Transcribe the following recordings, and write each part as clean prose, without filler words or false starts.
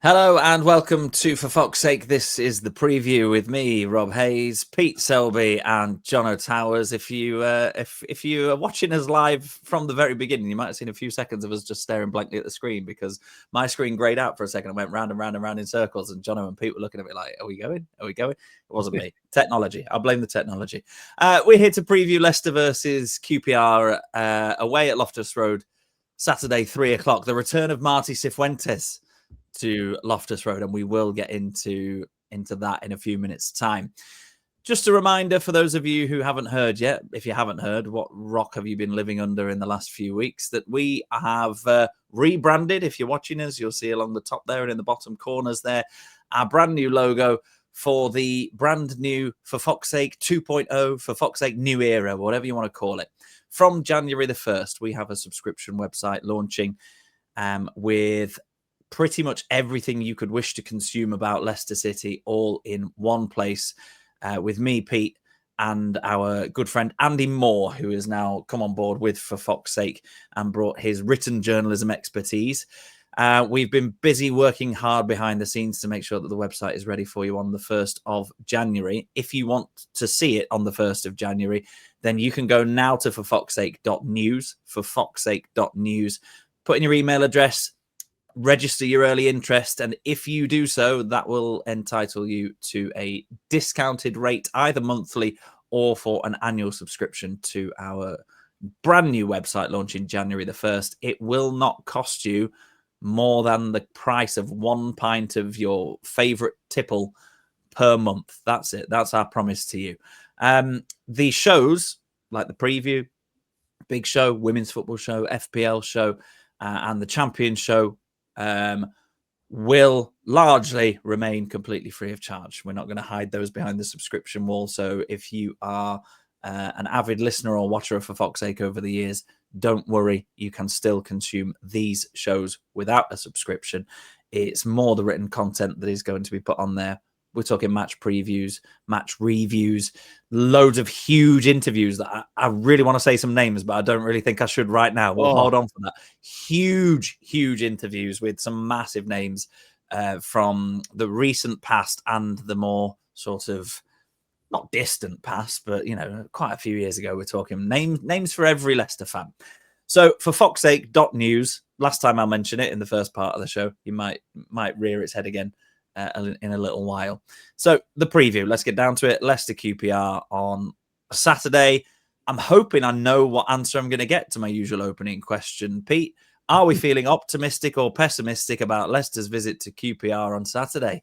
Hello and welcome to For Fox's Sake. This is the preview with me, Rob Hayes, Pete Selby, and Jono Towers. If you are watching us live from the very beginning, you might have seen a few seconds of us just staring blankly at the screen because my screen grayed out for a second. I went round and round and round in circles, and Jono and Pete were looking at me like, "Are we going? Are we going?" It wasn't me. Technology. I'll blame the technology. We're here to preview Leicester versus QPR away at Loftus Road, Saturday 3:00. The return of Marti Cifuentes to Loftus Road, and we will get into that in a few minutes' time. Just a reminder for those of you who haven't heard yet, if you haven't heard, what rock have you been living under in the last few weeks, that we have rebranded. If you're watching us, you'll see along the top there and in the bottom corners there, our brand new logo for the brand new For Fox's Sake 2.0, For Fox's Sake New Era, whatever you want to call it. From January the 1st, we have a subscription website launching with pretty much everything you could wish to consume about Leicester City all in one place, with me, Pete, and our good friend Andy Moore, who has now come on board with For Fox's Sake and brought his written journalism expertise. We've been busy working hard behind the scenes to make sure that the website is ready for you on the 1st of January. If you want to see it on the 1st of January, then you can go now to forfoxsake.news, forfoxsake.news, put in your email address, register your early interest, and if you do so, that will entitle you to a discounted rate, either monthly or for an annual subscription to our brand new website launching January the 1st. It will not cost you more than the price of 1 pint of your favorite tipple per month. That's it. That's our promise to you. The shows, like the preview, big show, women's football show, FPL show, and the Champions show, will largely remain completely free of charge. We're not going to hide those behind the subscription wall. So if you are an avid listener or watcher of For Fox's Sake over the years, don't worry, you can still consume these shows without a subscription. It's more the written content that is going to be put on there. We're talking match previews, match reviews, loads of huge interviews that I really want to say some names, but I don't really think I should right now. We'll hold on for that. Huge interviews with some massive names from the recent past and the more sort of not distant past, but, you know, quite a few years ago. We're talking names for every Leicester fan. So for foxsake.news, last time I'll mention it in the first part of the show, you might rear its head again in a little while. So the preview, let's get down to it. Leicester QPR on Saturday. I'm hoping I know what answer I'm going to get to my usual opening question. Pete, are we feeling optimistic or pessimistic about Leicester's visit to QPR on Saturday?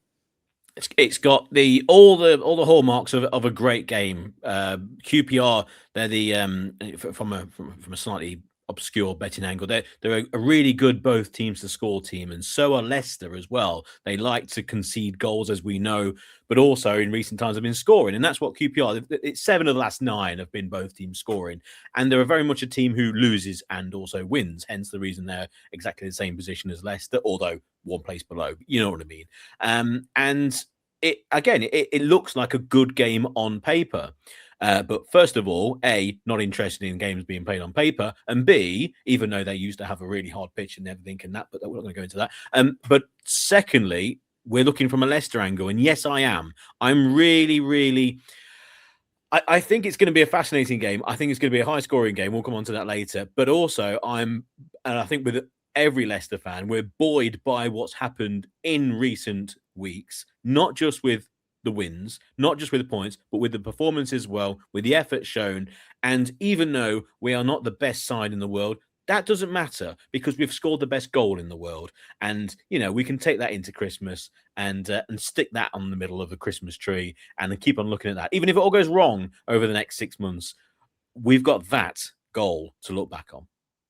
It's got all the hallmarks of a great game. QPR, they're from a slightly obscure betting angle, they're a really good both teams to score team, and so are Leicester as well. They like to concede goals, as we know, but also in recent times have been scoring, and that's what QPR. It's 7 of the last 9 have been both teams scoring, and they're very much a team who loses and also wins. Hence the reason they're exactly the same position as Leicester, although one place below. You know what I mean? And it looks like a good game on paper. But first of all, A, not interested in games being played on paper, and B, even though they used to have a really hard pitch and everything and that, but we're not going to go into that. But secondly, we're looking from a Leicester angle, and yes, I am. I'm really I think it's going to be a fascinating game. I think it's going to be a high-scoring game. We'll come on to that later. But also, and I think with every Leicester fan, we're buoyed by what's happened in recent weeks, not just with the wins, not just with the points, but with the performance as well, with the effort shown. And even though we are not the best side in the world, that doesn't matter because we've scored the best goal in the world. And, you know, we can take that into Christmas and stick that on the middle of the Christmas tree and then keep on looking at that. Even if it all goes wrong over the next 6 months, we've got that goal to look back on.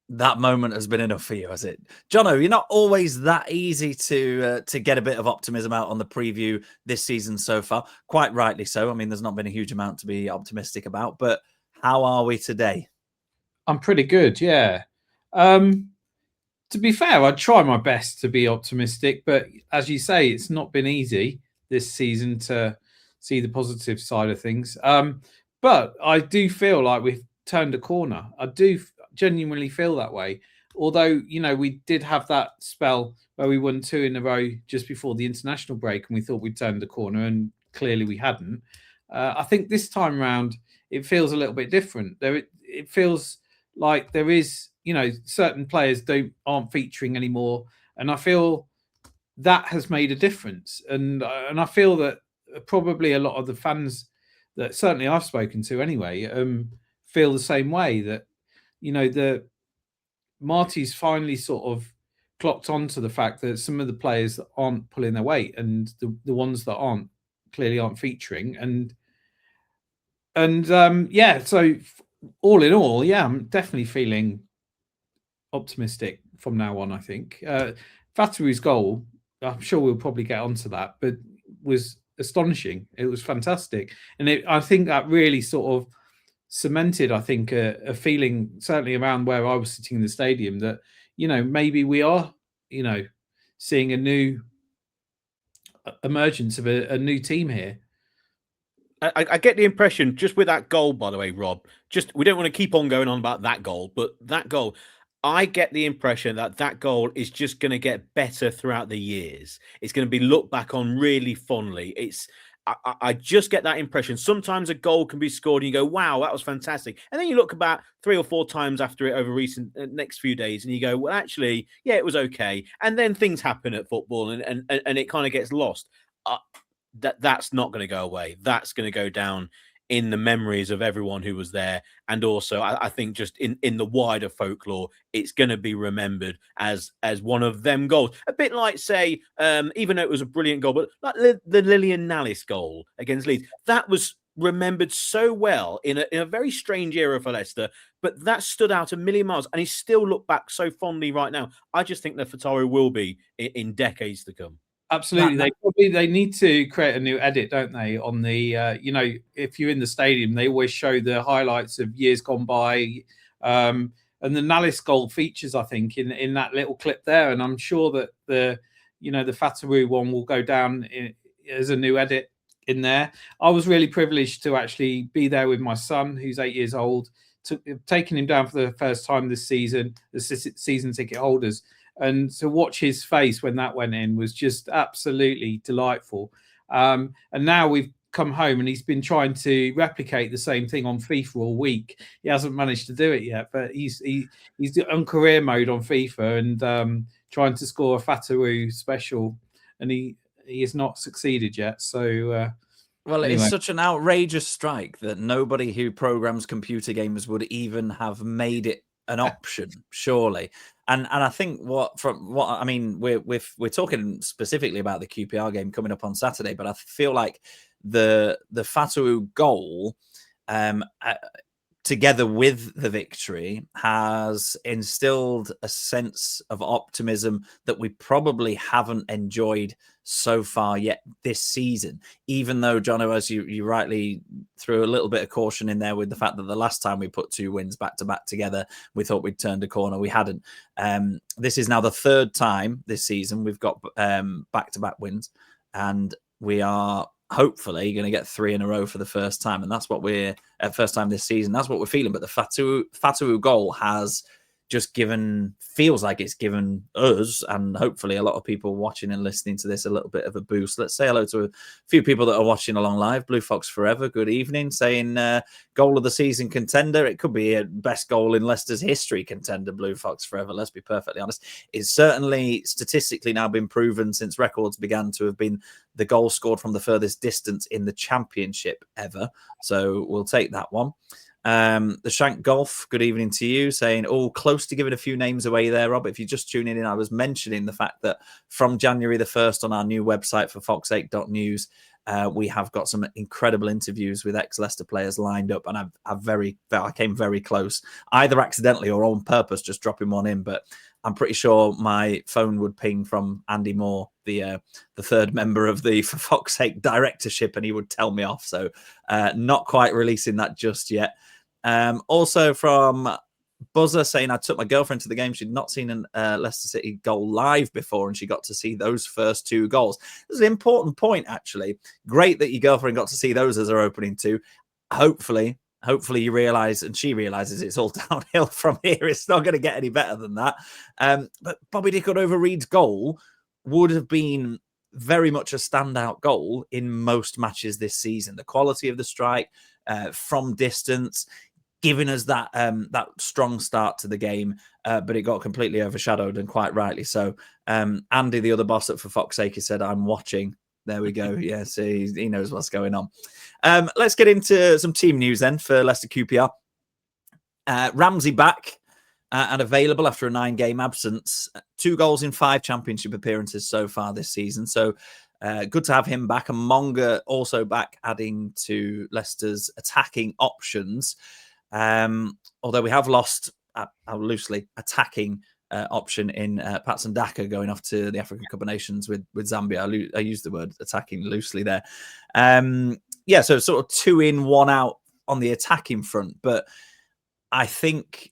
That moment has been enough for you, has it? Jono, you're not always that easy to get a bit of optimism out on the preview this season so far. Quite rightly so. I mean, there's not been a huge amount to be optimistic about, but how are we today? I'm pretty good, yeah. To be fair, I try my best to be optimistic, but as you say, it's not been easy this season to see the positive side of things. But I do feel like we've turned a corner. I do genuinely feel that way. although, we did have that spell where we won 2 in a row just before the international break, and we thought we'd turned the corner, and clearly we hadn't. I think this time round, it feels a little bit different. It feels like there is, certain players aren't featuring anymore, and I feel that has made a difference. And I feel that probably a lot of the fans that certainly I've spoken to anyway feel the same way, that the Marti's finally sort of clocked onto the fact that some of the players that aren't pulling their weight, and the ones that aren't clearly aren't featuring, and so all in all, I'm definitely feeling optimistic from now on. I think Fataru's goal, I'm sure we'll probably get onto that, but was astonishing. It was fantastic, and I think that really sort of cemented, I think, a feeling certainly around where I was sitting in the stadium, that maybe we are seeing a new emergence of a new team here. I get the impression, just with that goal, by the way, Rob, we don't want to keep on going on about that goal, but that goal, I get the impression that goal is just going to get better throughout the years. It's going to be looked back on really fondly. I just get that impression. Sometimes a goal can be scored and you go, wow, that was fantastic. And then you look about 3 or 4 times after it over recent next few days and you go, well, actually, yeah, it was okay. And then things happen at football and it kind of gets lost. That's not going to go away. That's going to go down in the memories of everyone who was there. And also, I think just in the wider folklore, it's going to be remembered as one of them goals. A bit like, say, even though it was a brilliant goal, but like the Lillian Nallis goal against Leeds, that was remembered so well in a very strange era for Leicester, but that stood out a million miles and he still looked back so fondly right now. I just think that Fataru will be in decades to come. Absolutely. They need to create a new edit, don't they? On the, if you're in the stadium, they always show the highlights of years gone by. And the Nallis goal features, I think, in that little clip there. And I'm sure that the Fataru one will go down as a new edit in there. I was really privileged to actually be there with my son, who's 8 years old, taking him down for the first time this season, the season ticket holders. And to watch his face when that went in was just absolutely delightful. And now we've come home and he's been trying to replicate the same thing on FIFA all week. He hasn't managed to do it yet, but he's on career mode on FIFA and trying to score a Fataru special, and he has not succeeded yet. So anyway. It's such an outrageous strike that nobody who programs computer games would even have made it an option, surely. And I think we're talking specifically about the QPR game coming up on Saturday, but I feel like the Fataru goal, together with the victory, has instilled a sense of optimism that we probably haven't enjoyed so far yet this season. Even though, Jono, as you rightly threw a little bit of caution in there with the fact that the last time we put 2 wins back to back together, we thought we'd turned a corner. We hadn't. This is now the 3rd time this season we've got back to back wins, and we are hopefully going to get 3 in a row for the first time, and that's what we're first time this season. That's what we're feeling. But the Fataru goal has just feels like it's given us, and hopefully a lot of people watching and listening to this, a little bit of a boost. Let's say hello to a few people that are watching along live. Blue Fox Forever, good evening, saying goal of the season contender. It could be a best goal in Leicester's history contender, Blue Fox Forever. Let's be perfectly honest. It's certainly statistically now been proven since records began to have been the goal scored from the furthest distance in the championship ever. So we'll take that one. The Shank Golf, good evening to you, saying, close to giving a few names away there, Rob. If you're just tuning in, I was mentioning the fact that from January the 1st on our new website for fox8.news, we have got some incredible interviews with ex-Leicester players lined up, and I came very close, either accidentally or on purpose, just dropping one in, but I'm pretty sure my phone would ping from Andy Moore, the 3rd member of the For Fox's Sake directorship, and he would tell me off. So not quite releasing that just yet. Also from Buzzer saying, I took my girlfriend to the game. She'd not seen a Leicester City goal live before, and she got to see those first 2 goals. This is an important point, actually. Great that your girlfriend got to see those as her opening 2. Hopefully, hopefully you realise, and she realises it's all downhill from here. It's not going to get any better than that. But Bobby De Cordova-Reid's goal would have been very much a standout goal in most matches this season. The quality of the strike from distance, giving us that that strong start to the game, but it got completely overshadowed, and quite rightly so. Andy, the other boss at For Fox's Sake, he said, "I'm watching." There we go. Yeah, see, he knows what's going on. Let's get into some team news then for Leicester QPR. Ramsey back and available after a 9-game absence. 2 goals in 5 championship appearances so far this season. So good to have him back. And Monga also back, adding to Leicester's attacking options. Although we have lost loosely attacking option in Patson Daka going off to the African Cup of Nations with Zambia. I used the word attacking loosely there. Yeah, so sort of 2 in, 1 out on the attacking front. But I think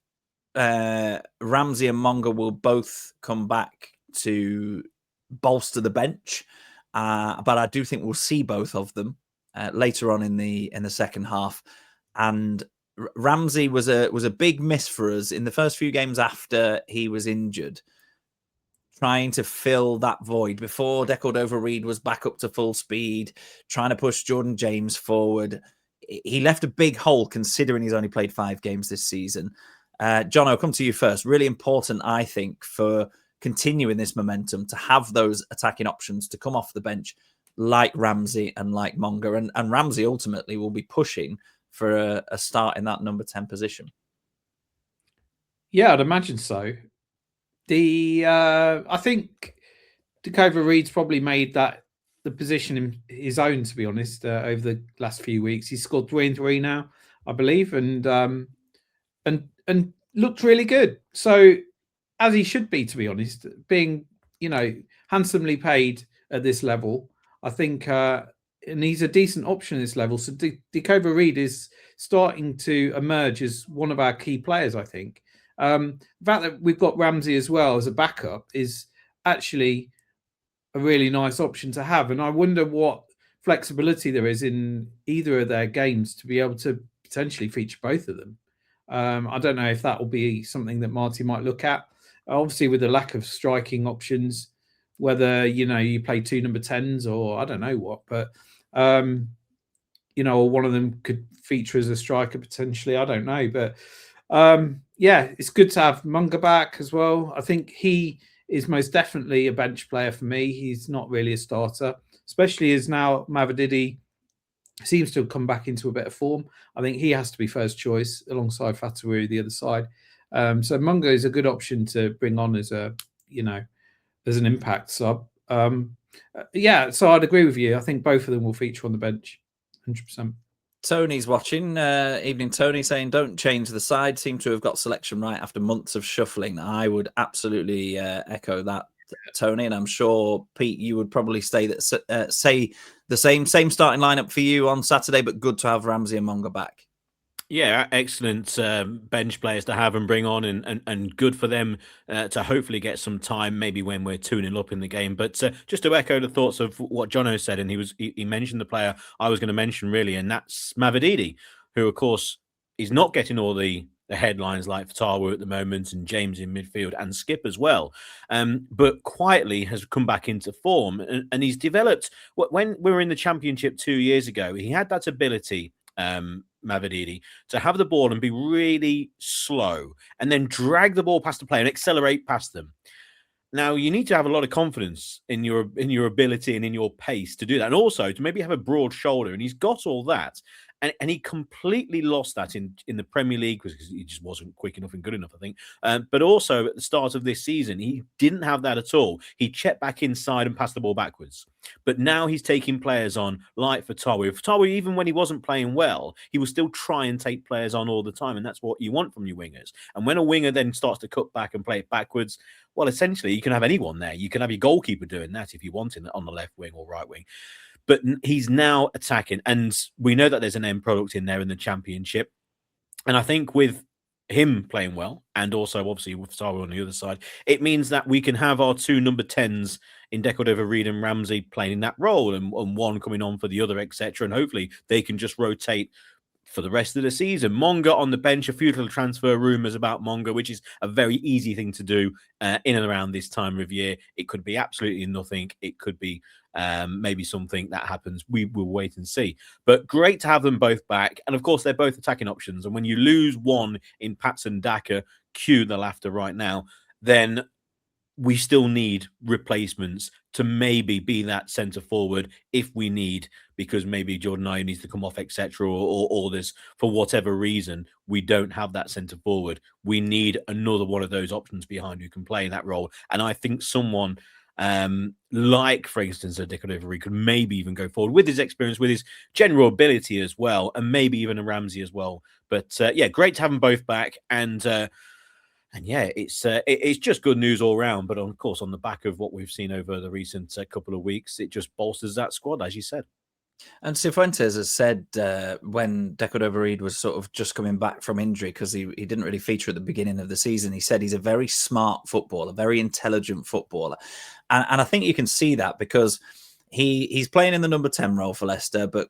Ramsey and Monga will both come back to bolster the bench. But I do think we'll see both of them later on in the second half. And Ramsey was a big miss for us in the first few games after he was injured, trying to fill that void before De Cordova-Reid was back up to full speed, trying to push Jordan James forward. He left a big hole considering he's only played 5 games this season. John, I'll come to you first. Really important, I think, for continuing this momentum to have those attacking options to come off the bench like Ramsey and like Monga. And Ramsey ultimately will be pushing for a start in that number 10 position. Yeah, I'd imagine so. I think De Cordova-Reid's probably made that the position his own, to be honest, over the last few weeks. He's scored 3 and 3 now, I believe, and looked really good. So, as he should be, to be honest, being, handsomely paid at this level, I think, and he's a decent option at this level. So De Cordova-Reid is starting to emerge as one of our key players, I think. The fact that we've got Ramsey as well as a backup is actually a really nice option to have. And I wonder what flexibility there is in either of their games to be able to potentially feature both of them. I don't know if that will be something that Marti might look at. Obviously, with the lack of striking options, whether, you play 2 number 10s or I don't know what, but, or one of them could feature as a striker potentially. I don't know. But, yeah, it's good to have Monga back as well. I think he is most definitely a bench player for me. He's not really a starter, especially as now Mavididi seems to have come back into a bit of form. I think he has to be first choice alongside Fatawu the other side. So Monga is a good option to bring on as a, as an impact sub. Yeah, so I'd agree with you. I think both of them will feature on the bench, 100%. Tony's watching. Evening, Tony, saying don't change the side. Seem to have got selection right after months of shuffling. I would absolutely echo that, Tony, and I'm sure Pete, you would probably say the same starting lineup for you on Saturday. But good to have Ramsey and Monga back. Yeah, excellent bench players to have and bring on, and good for them to hopefully get some time, maybe when we're 2-0 up in the game. But just to echo the thoughts of what Jono said, and he mentioned the player I was going to mention really, and that's Mavididi, who of course is not getting all the headlines like Fatawu at the moment, and James in midfield, and Skip as well, but quietly has come back into form, and he's developed. When we were in the Championship 2 years ago, he had that ability, Mavididi, to have the ball and be really slow and then drag the ball past the player and accelerate past them. Now, you need to have a lot of confidence in your ability and in your pace to do that, and also to maybe have a broad shoulder, and he's got all that. And he completely lost that in the Premier League because he just wasn't quick enough and good enough, I think. But also at the start of this season, he didn't have that at all. He checked back inside and passed the ball backwards. But now he's taking players on like Fatawu. Fatawu, even when he wasn't playing well, he will still try and take players on all the time. And that's what you want from your wingers. And when a winger then starts to cut back and play it backwards, well, essentially, you can have anyone there. You can have your goalkeeper doing that if you want him on the left wing or right wing. But he's now attacking, and we know that there's an end product in there in the Championship. And I think with him playing well, and also obviously with Fatawu on the other side, it means that we can have our 2 number 10s in De Cordova-Reid and Ramsey playing in that role, and one coming on for the other, etc. And hopefully they can just rotate for the rest of the season. Monga on the bench, a few little transfer rumours about Monga, which is a very easy thing to do in and around this time of year. It could be absolutely nothing. It could be maybe something that happens. We will wait and see. But great to have them both back. And of course, they're both attacking options. And when you lose one in Patson Daka, cue the laughter right now, then we still need replacements to maybe be that centre forward if we need, because maybe Jordan Ayew needs to come off, etc., or there's, for whatever reason, we don't have that centre forward. We need another one of those options behind who can play in that role. And I think someone like, for instance, a Decordova could maybe even go forward with his experience, with his general ability as well, and maybe even a Ramsey as well. But yeah, great to have them both back. And yeah, it's just good news all round. But of course, on the back of what we've seen over the recent couple of weeks, it just bolsters that squad, as you said. And Cifuentes has said when Decordova was sort of just coming back from injury, because he didn't really feature at the beginning of the season, he said he's a very smart footballer, very intelligent footballer. And I think you can see that because he's playing in the number 10 role for Leicester, but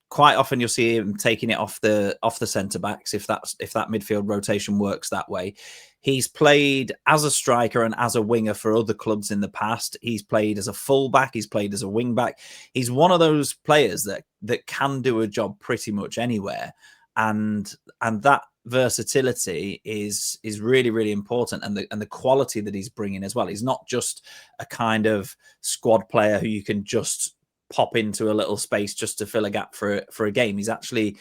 quite often you'll see him taking it off the centre backs if that midfield rotation works that way. He's played as a striker and as a winger for other clubs in the past. He's played as a fullback. He's played as a wing back. He's one of those players that can do a job pretty much anywhere, and that versatility is really, really important, and the quality that he's bringing as well. He's not just a kind of squad player who you can just pop into a little space just to fill a gap for a game. He's actually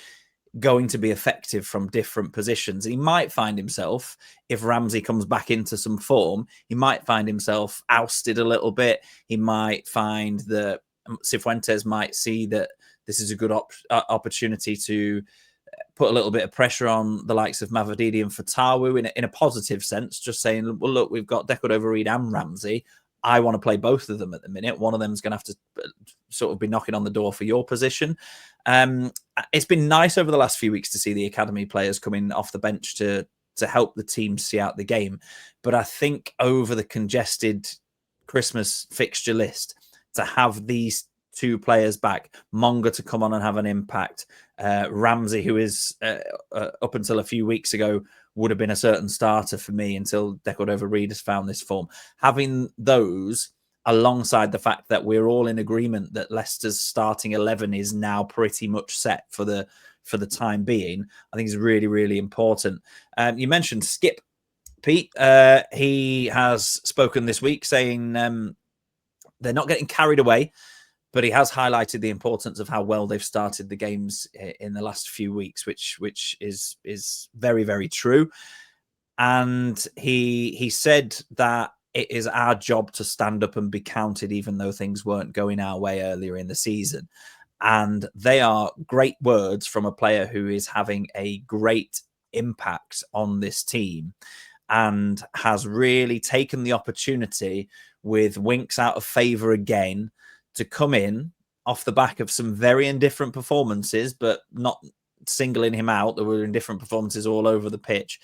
going to be effective from different positions. He might find himself, if Ramsey comes back into some form, he might find himself ousted a little bit. He might find that Cifuentes might see that this is a good opportunity to put a little bit of pressure on the likes of Mavididi and Fatawu in a positive sense, just saying, well, look, we've got Decordova and Ramsey. I want to play both of them at the minute. One of them is going to have to sort of be knocking on the door for your position. It's been nice over the last few weeks to see the academy players coming off the bench to help the team see out the game. But I think over the congested Christmas fixture list, to have these two players back, Monga to come on and have an impact, Ramsey, who is up until a few weeks ago would have been a certain starter for me until Decordova has found this form. Having those alongside the fact that we're all in agreement that Leicester's starting 11 is now pretty much set for the time being, I think is really, really important. You mentioned Skip, Pete. He has spoken this week saying they're not getting carried away, but he has highlighted the importance of how well they've started the games in the last few weeks, which is very, very true. And he said that it is our job to stand up and be counted, even though things weren't going our way earlier in the season. And they are great words from a player who is having a great impact on this team and has really taken the opportunity, with Winks out of favour again, to come in off the back of some very indifferent performances, but not singling him out. There were indifferent performances all over the pitch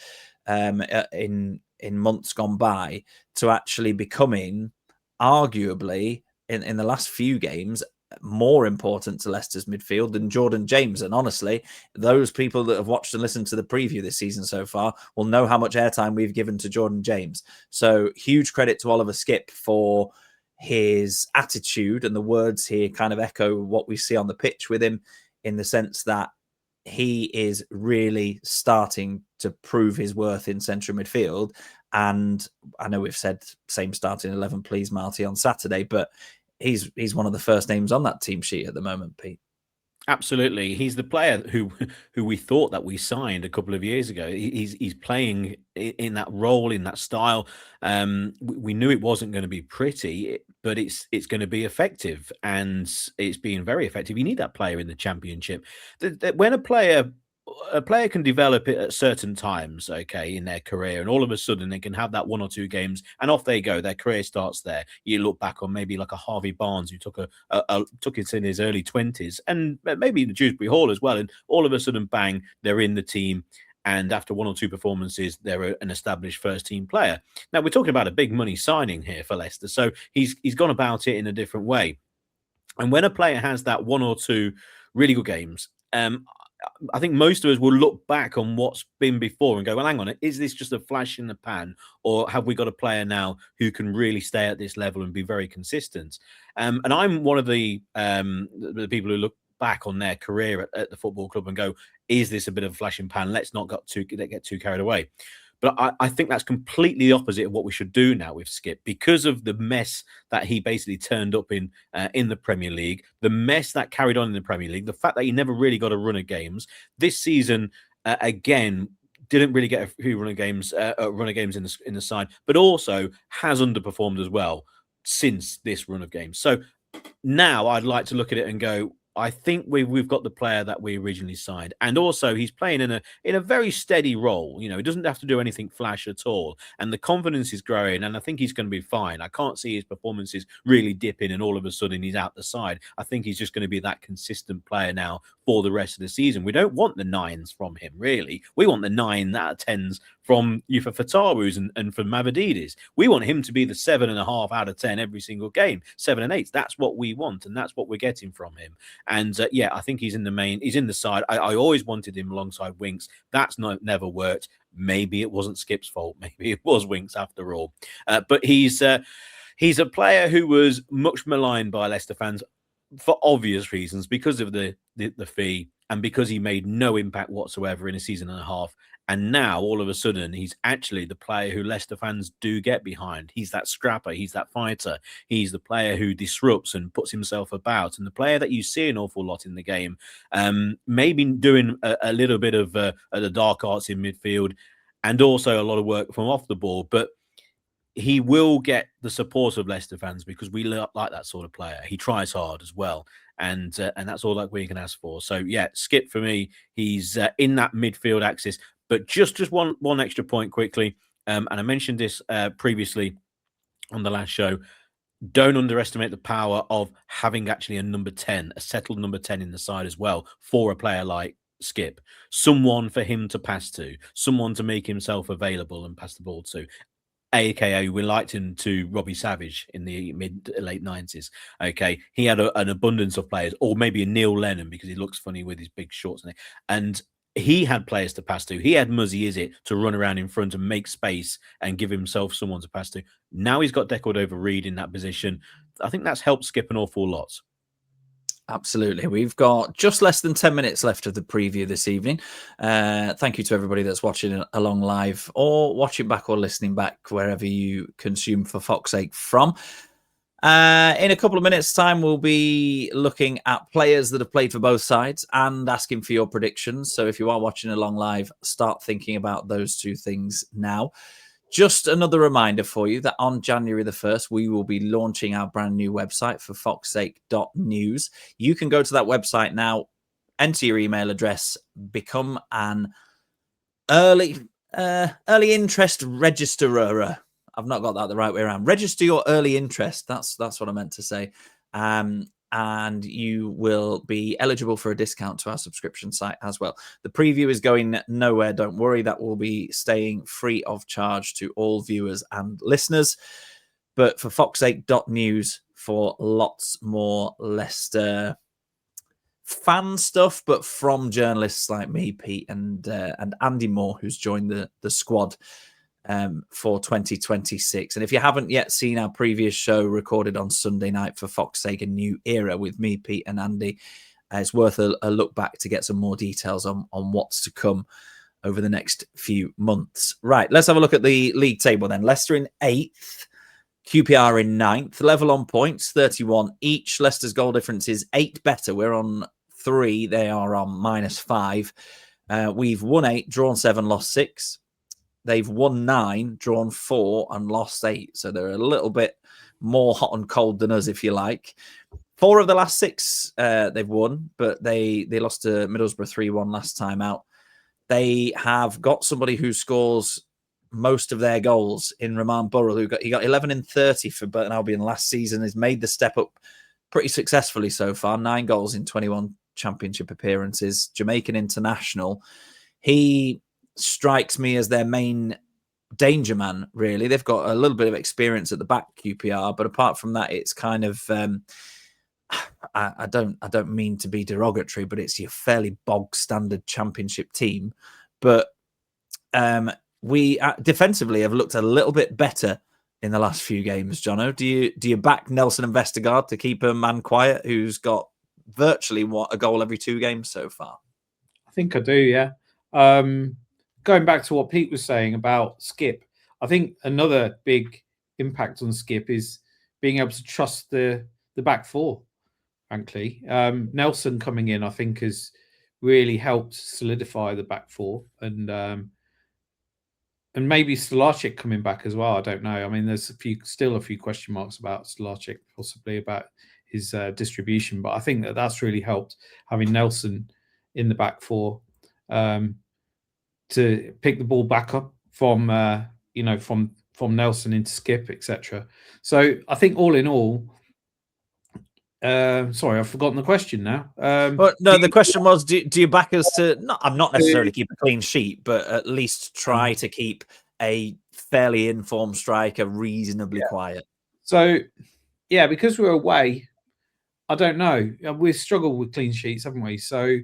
in months gone by, to actually becoming arguably in the last few games more important to Leicester's midfield than Jordan James. And honestly, those people that have watched and listened to the preview this season so far will know how much airtime we've given to Jordan James. So huge credit to Oliver Skip for his attitude, and the words here kind of echo what we see on the pitch with him, in the sense that he is really starting to prove his worth in central midfield. And I know we've said same starting 11, please, Marti, on Saturday, but he's one of the first names on that team sheet at the moment, Pete. Absolutely. He's the player who we thought that we signed a couple of years ago. He's playing in that role, in that style. We knew it wasn't going to be pretty, but it's going to be effective, and it's being very effective. You need that player in the Championship. When a player can develop it at certain times, okay, in their career, and all of a sudden they can have that one or two games and off they go. Their career starts there. You look back on maybe like a Harvey Barnes who took it in his early 20s, and maybe the Dewsbury Hall as well, and all of a sudden, bang, they're in the team. And after one or two performances, they're an established first team player. Now we're talking about a big money signing here for Leicester, so he's gone about it in a different way. And when a player has that one or two really good games, I think most of us will look back on what's been before and go, well, hang on, is this just a flash in the pan, or have we got a player now who can really stay at this level and be very consistent? And I'm one of the people who look back on their career at the football club and go, is this a bit of a flash in pan? Let's not get too carried away. But I think that's completely the opposite of what we should do now with Skip, because of the mess that he basically turned up in the Premier League, the mess that carried on in the Premier League, the fact that he never really got a run of games. This season, again, didn't really get a few run of games in the side, but also has underperformed as well since this run of games. So now I'd like to look at it and go, I think we've got the player that we originally signed, and also he's playing in a very steady role. You know, he doesn't have to do anything flash at all, and the confidence is growing, and I think he's going to be fine. I can't see his performances really dipping, and all of a sudden he's out the side. I think he's just going to be that consistent player now for the rest of the season. We don't want the 9s from him, really. We want the 9 out of 10s from Yufa Fataru's and from Mavropanos. We want him to be the 7.5 out of 10 every single game, 7 and 8. That's what we want, and that's what we're getting from him. And I think he's in the side. I always wanted him alongside Winks. That's never worked. Maybe it wasn't Skip's fault. Maybe it was Winks after all. But he's a player who was much maligned by Leicester fans for obvious reasons, because of the fee and because he made no impact whatsoever in a season and a half. And now, all of a sudden, he's actually the player who Leicester fans do get behind. He's that scrapper. He's that fighter. He's the player who disrupts and puts himself about. And the player that you see an awful lot in the game, maybe doing a little bit of the dark arts in midfield and also a lot of work from off the ball. But he will get the support of Leicester fans because we like that sort of player. He tries hard as well. And that's all that we can ask for. So, yeah, Skip for me, he's in that midfield axis. But just one extra point quickly, and I mentioned this previously on the last show, don't underestimate the power of having actually a number 10, a settled number 10 in the side as well for a player like Skip. Someone for him to pass to, someone to make himself available and pass the ball to. AKA, we liked him to Robbie Savage in the late 90s. Okay, he had an abundance of players, or maybe a Neil Lennon because he looks funny with his big shorts and he had players to pass to. He had Muzzy Izzet to run around in front and make space and give himself someone to pass to. Now he's got Decordova-Reid in that position. I think that's helped Skip an awful lot. Absolutely. We've got just less than 10 minutes left of the preview this evening. Thank you to everybody that's watching along live or watching back or listening back wherever you consume For Fox's Sake from. In a couple of minutes' time, we'll be looking at players that have played for both sides and asking for your predictions. So if you are watching along live, start thinking about those two things now. Just another reminder for you that on January the 1st, we will be launching our brand new website for foxsake.news. You can go to that website now, enter your email address, become an early interest registerer. I've not got that the right way around. Register your early interest. That's what I meant to say. And you will be eligible for a discount to our subscription site as well. The preview is going nowhere. Don't worry. That will be staying free of charge to all viewers and listeners. But for foxsake.news for lots more Leicester fan stuff, but from journalists like me, Pete, and Andy Moore, who's joined the squad for 2026. And if you haven't yet seen our previous show recorded on Sunday night for Fox's Sake, a New Era with me, Pete and Andy, it's worth a look back to get some more details on what's to come over the next few months. Right, let's have a look at the league table then. Leicester in 8th, QPR in 9th, level on points, 31 each. Leicester's goal difference is 8 better. We're on 3, they are on -5. We've won 8, drawn 7, lost 6. They've won 9, drawn 4, and lost 8. So they're a little bit more hot and cold than us, if you like. 4 of the last 6 they've won, but they lost to Middlesbrough 3-1 last time out. They have got somebody who scores most of their goals in Rahman Burrell, he got 11 in 30 for Burton Albion last season. Has made the step up pretty successfully so far. 9 goals in 21 championship appearances. Jamaican international. He strikes me as their main danger man, really. They've got a little bit of experience at the back, QPR, but apart from that, it's kind of I don't mean to be derogatory, but it's your fairly bog standard Championship team. But we defensively have looked a little bit better in the last few games. Jono, do you back Nelson and Vestergaard to keep a man quiet who's got virtually a goal every 2 games so far? I think I do, yeah. Going back to what Pete was saying about Skip, I think another big impact on Skip is being able to trust the back four, frankly. Nelson coming in, I think, has really helped solidify the back four, and maybe Stolarczyk coming back as well. I don't know. I mean, there's still a few question marks about Stolarczyk, possibly about his distribution, but I think that's really helped having Nelson in the back four to pick the ball back up from from Nelson into Skip, etc. So I think all in all, sorry, I've forgotten the question now. Well, no, the question was, do you back us to not necessarily keep a clean sheet, but at least try to keep a fairly informed striker reasonably quiet? So, yeah, because we're away, I don't know. We've struggled with clean sheets, haven't we? So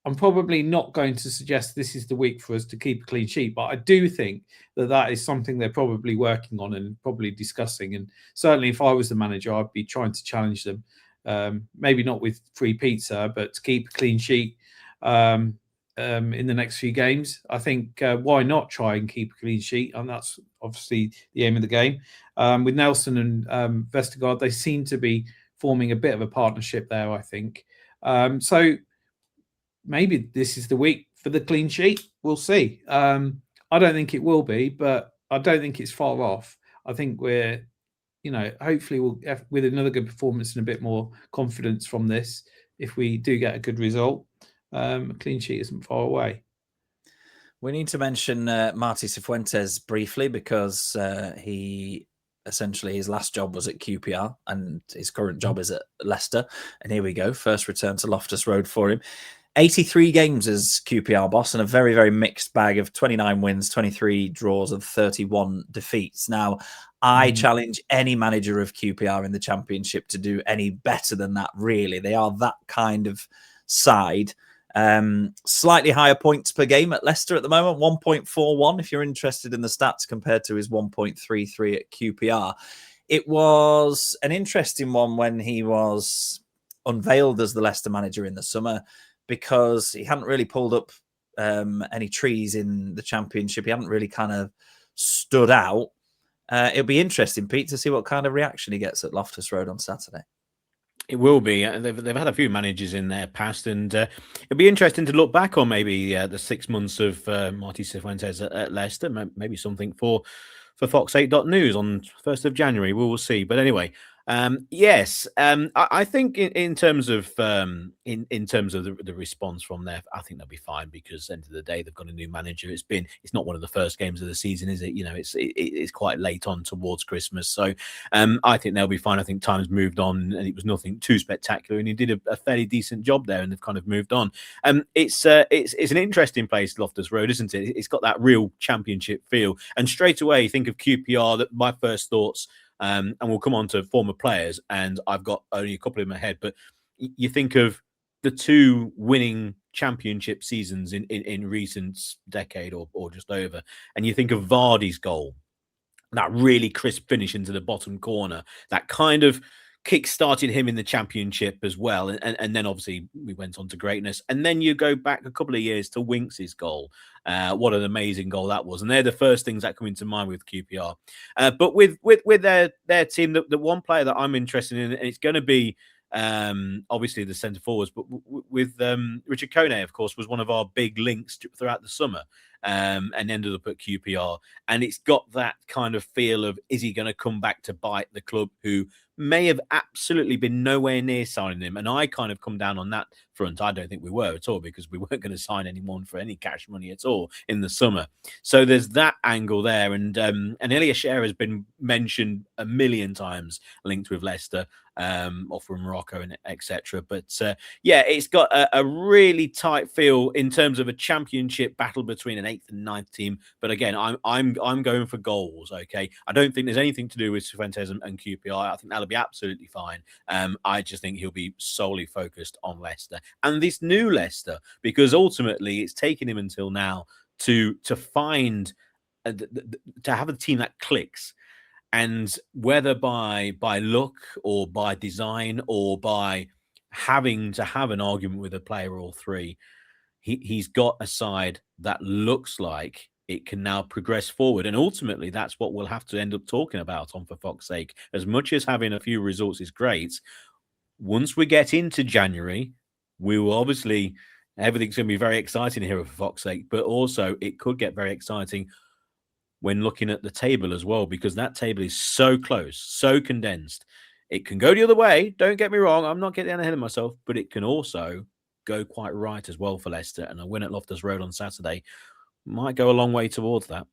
I'm probably not going to suggest this is the week for us to keep a clean sheet, but I do think that is something they're probably working on and probably discussing. And certainly if I was the manager, I'd be trying to challenge them. Maybe not with free pizza, but to keep a clean sheet in the next few games. I think why not try and keep a clean sheet? And that's obviously the aim of the game. With Nelson and Vestergaard, they seem to be forming a bit of a partnership there, I think. So maybe this is the week for the clean sheet. We'll see. I don't think it will be, but I don't think it's far off. I think we're, hopefully we'll with another good performance and a bit more confidence from this. If we do get a good result, a clean sheet isn't far away. We need to mention Marti Cifuentes briefly because he essentially his last job was at QPR and his current job is at Leicester. And here we go, first return to Loftus Road for him. 83 games as QPR boss and a very, very mixed bag of 29 wins, 23 draws and 31 defeats. Now, I challenge any manager of QPR in the Championship to do any better than that, really. They are that kind of side. Slightly higher points per game at Leicester at the moment, 1.41, if you're interested in the stats, compared to his 1.33 at QPR. It was an interesting one when he was unveiled as the Leicester manager in the summer, because he hadn't really pulled up any trees in the Championship. He hadn't really kind of stood out. It'll be interesting, Pete, to see what kind of reaction he gets at Loftus Road on Saturday. It will be. They've had a few managers in their past, and it'll be interesting to look back on maybe the 6 months of Marti Cifuentes at Leicester. Maybe something for Fox8.news on 1st of January. We will see. But anyway, yes, I think in terms of in terms of the response from there, I think they'll be fine, because at the end of the day, they've got a new manager. It's not one of the first games of the season, is it? It's quite late on towards Christmas, so I think they'll be fine. I think time's moved on, and it was nothing too spectacular, and he did a fairly decent job there, and they've kind of moved on. It's an interesting place, Loftus Road, isn't it? It's got that real Championship feel, and straight away you think of QPR. That my first thoughts. And we'll come on to former players, and I've got only a couple in my head, but you think of the 2 winning Championship seasons in recent decade or just over, and you think of Vardy's goal, that really crisp finish into the bottom corner, that kind of kick-started him in the Championship as well, and then obviously we went on to greatness. And then you go back a couple of years to Winks' goal. What an amazing goal that was, and they're the first things that come into mind with QPR. But with their team, the one player that I'm interested in, and it's going to be obviously the centre forwards, but with Richard Kone, of course, was one of our big links throughout the summer, and ended up at QPR, and it's got that kind of feel of, is he going to come back to bite the club, who may have absolutely been nowhere near signing him? And I kind of come down on that front. I don't think we were at all, because we weren't going to sign anyone for any cash money at all in the summer. So there's that angle there, and Elia Scher has been mentioned a million times, linked with Leicester, or from Morocco and etc. But yeah, it's got a really tight feel in terms of a Championship battle between an 8th and 9th team. But again, I'm going for goals. Okay, I don't think there's anything to do with Cifuentes and QPR. I think that'll be absolutely fine. I just think he'll be solely focused on Leicester and this new Leicester, because ultimately it's taken him until now to find to have a team that clicks. And whether by luck or by design or by having to have an argument with a player or three, he's got a side that looks like it can now progress forward. And ultimately, that's what we'll have to end up talking about on For Fox's Sake. As much as having a few results is great, once we get into January, we will obviously, everything's going to be very exciting here For Fox's Sake, but also it could get very exciting when looking at the table as well, because that table is so close, so condensed. It can go the other way. Don't get me wrong. I'm not getting ahead of myself, but it can also go quite right as well for Leicester. And a win at Loftus Road on Saturday might go a long way towards that.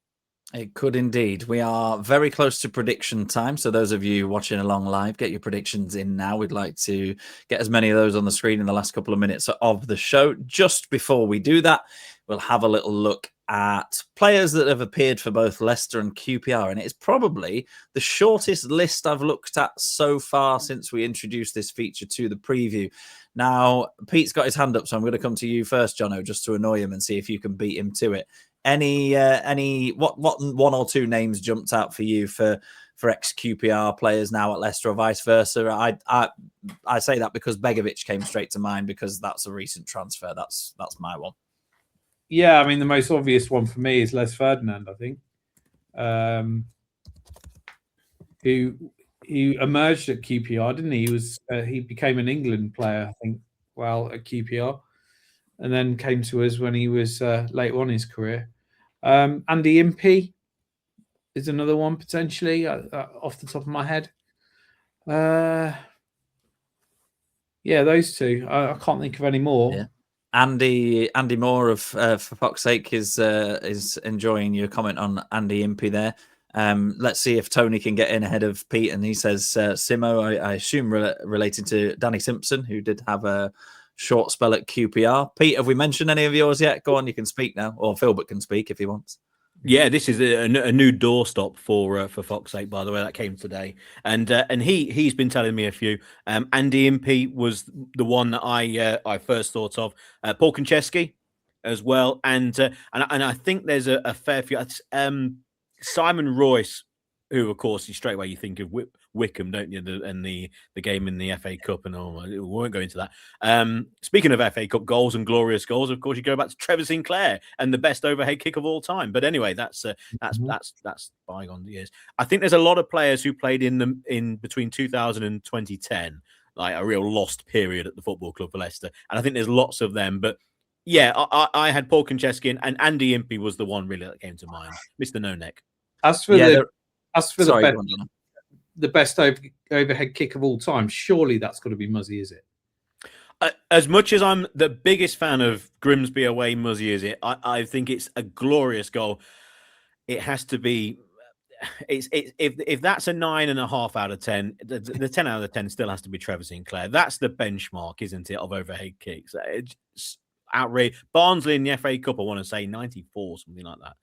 It could indeed. We are very close to prediction time. So those of you watching along live, get your predictions in now. We'd like to get as many of those on the screen in the last couple of minutes of the show. Just before we do that, we'll have a little look at players that have appeared for both Leicester and QPR. And it's probably the shortest list I've looked at so far since we introduced this feature to the preview. Now, Pete's got his hand up, so I'm going to come to you first, Jono, just to annoy him and see if you can beat him to it. What one or two names jumped out for you for ex-QPR players now at Leicester or vice versa? I say that because Begovic came straight to mind because that's a recent transfer. That's my one. Yeah, I mean, the most obvious one for me is Les Ferdinand, I think, who emerged at QPR, didn't he? He became an England player, I think, while at QPR, and then came to us when he was later on in his career. Andy Impey is another one potentially off the top of my head. Yeah, those two. I can't think of any more. Yeah. Andy Moore of For Fox's Sake is enjoying your comment on Andy Impey there. Let's see if Tony can get in ahead of Pete, and he says Simo, I assume related to Danny Simpson, who did have a short spell at QPR. Pete, have we mentioned any of yours yet? Go on, you can speak now, or Philbert can speak if he wants. Yeah, this is a new doorstop for Fox's Sake, by the way. That came today, and he's been telling me a few. Andy Impey was the one that I first thought of. Paul Konchesky as well, and I think there's a fair few. Simon Royce, who of course straight away you think of Wickham, don't you? And the game in the FA Cup, and we won't go into that. Speaking of FA Cup goals and glorious goals, of course you go back to Trevor Sinclair and the best overhead kick of all time. But anyway, that's bygone years. I think there's a lot of players who played in between 2000 and 2010, like a real lost period at the football club for Leicester, and I think there's lots of them. But yeah, I had Paul Konchesky and Andy Impey was the one really that came to mind, Mr. No Neck. As for the best overhead kick of all time, surely that's got to be Muzzy, is it? As much as I'm the biggest fan of Grimsby away, Muzzy, is it? I think it's a glorious goal. It has to be. If that's a 9.5 out of 10, the 10 out of 10 still has to be Trevor Sinclair. That's the benchmark, isn't it, of overhead kicks? It's outrageous. Barnsley in the FA Cup, I want to say 94, something like that.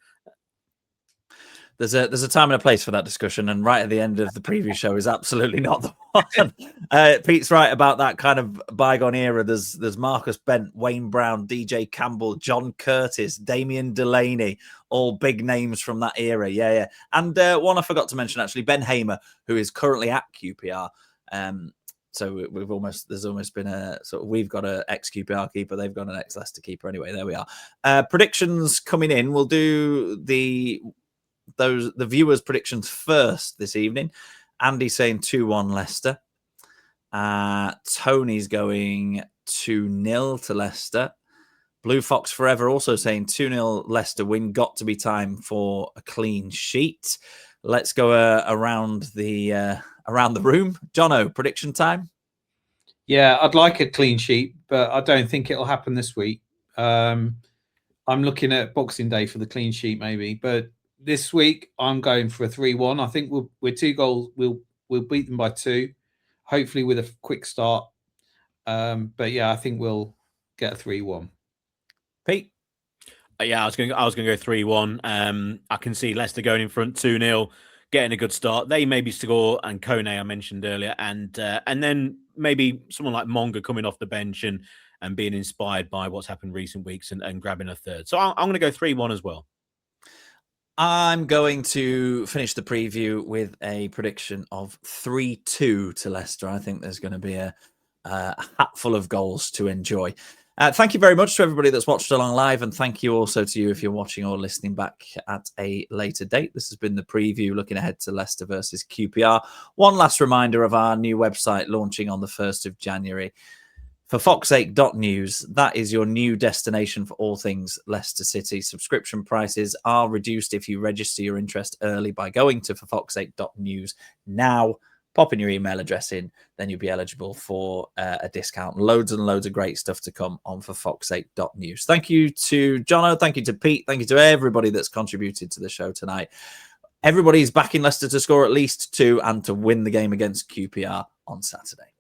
There's a time and a place for that discussion, and right at the end of the preview show is absolutely not the one. Pete's right about that kind of bygone era. There's Marcus Bent, Wayne Brown, DJ Campbell, John Curtis, Damien Delaney, all big names from that era. Yeah. And one I forgot to mention actually, Ben Hamer, who is currently at QPR. So there's almost been a sort of, we've got an ex-QPR keeper, they've got an ex-Leicester keeper. Anyway, there we are. Predictions coming in. We'll do the viewers' predictions first this evening. Andy's saying 2-1 Leicester. Tony's going 2-0 to Leicester. Blue Fox Forever also saying 2-0 Leicester win. Got to be time for a clean sheet. Let's go around the room. Jono, prediction time? Yeah, I'd like a clean sheet, but I don't think it'll happen this week. I'm looking at Boxing Day for the clean sheet maybe, but this week I'm going for a 3-1. I think we're 2 goals. We'll beat them by 2, hopefully with a quick start. But yeah, I think we'll get a 3-1. Pete? Yeah, I was going to go 3-1. I can see Leicester going in front 2-0, getting a good start. They maybe score, and Kone I mentioned earlier, and then maybe someone like Monga coming off the bench and being inspired by what's happened recent weeks and grabbing a third. So I'm going to go 3-1 as well. I'm going to finish the preview with a prediction of 3-2 to Leicester. I think there's going to be a hatful of goals to enjoy. Thank you very much to everybody that's watched along live, and thank you also to you if you're watching or listening back at a later date. This has been the preview looking ahead to Leicester versus QPR. One last reminder of our new website launching on the 1st of January. For foxsake.news, that is your new destination for all things Leicester City. Subscription prices are reduced if you register your interest early by going to foxsake.news now. Pop in your email address in, then you'll be eligible for a discount. Loads and loads of great stuff to come on for foxsake.news. Thank you to Jono. Thank you to Pete. Thank you to everybody that's contributed to the show tonight. Everybody's backing Leicester to score at least 2 and to win the game against QPR on Saturday.